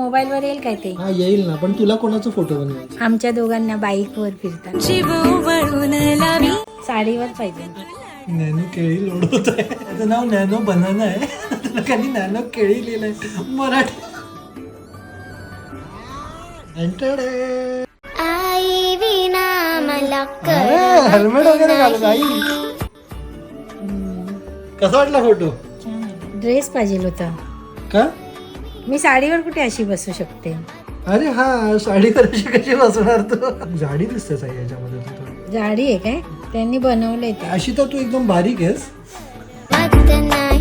Mobile वर येईल काय ते? हा येईल ना, पण तुला कोणाचा फोटो बनवायचा? आमच्या दोघांना बाईक वर फिरतात. साडीवर पाहिजे. नॅनो केळी लोडवत आहे. त्याचं नाव नॅनो बनाना आहे. त्याला खाली नॅनो केळी लिहिलंय मराठी. आई विना मला हेल्मेट वगैरे घालून आई. कसा वाटला फोटो? ड्रेस पाहिजे होता. का? मी साडीवर कुठे अशी बसू शकते? अरे हा, साडीवर अशी कशी बसणार तू? जाडी दिसतेस आई याच्यामध्ये तू थोडी. जाडी आहे काय? त्यांनी बनवलंय ते. अशी तर तू एकदम बारीक आहेस. नाही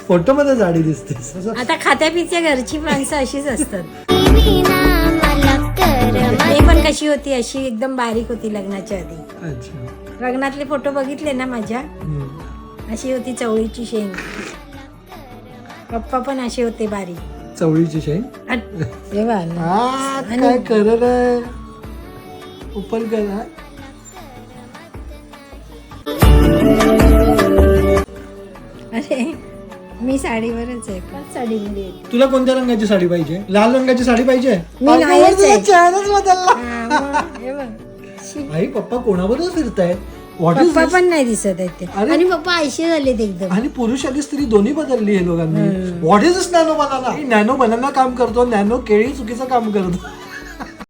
फोटो मध्ये जाडी दिसतेस. आता खात्या पित्या घरची माणसं अशीच असतात. विना मला ते पण कशी होती? अशी एकदम बारीक होती लग्नाच्या आधी. अच्छा. लग्नातले फोटो बघितले ना माझ्या? अशी होती चवळीची शेंग. पप्पा पण असे होते बारीक. चवळीची शेंग. तेव्हा काय करत आहे उपल करा. अरे मी साडीवरच आहे. का साडीमध्ये? तुला कोणत्या रंगाची साडी पाहिजे? लाल रंगाची साडी पाहिजे? मी नाहीच आहे. चेहराच बदलला. हा, मग हे बघ. शी. आई पप्पा कोणाबरोबर फिरतायत? व्हॉट इज पप्पा पण नाही दिसत आहेत ते. अरे. आणि पप्पा आयशे झालेत एकदम. आणि पुरुष आणि स्त्री दोन्ही बदलली हे लोकांनी. What is this nano banana? Nano banana काम करतो, नॅनो केळी चुकीचं काम करतो.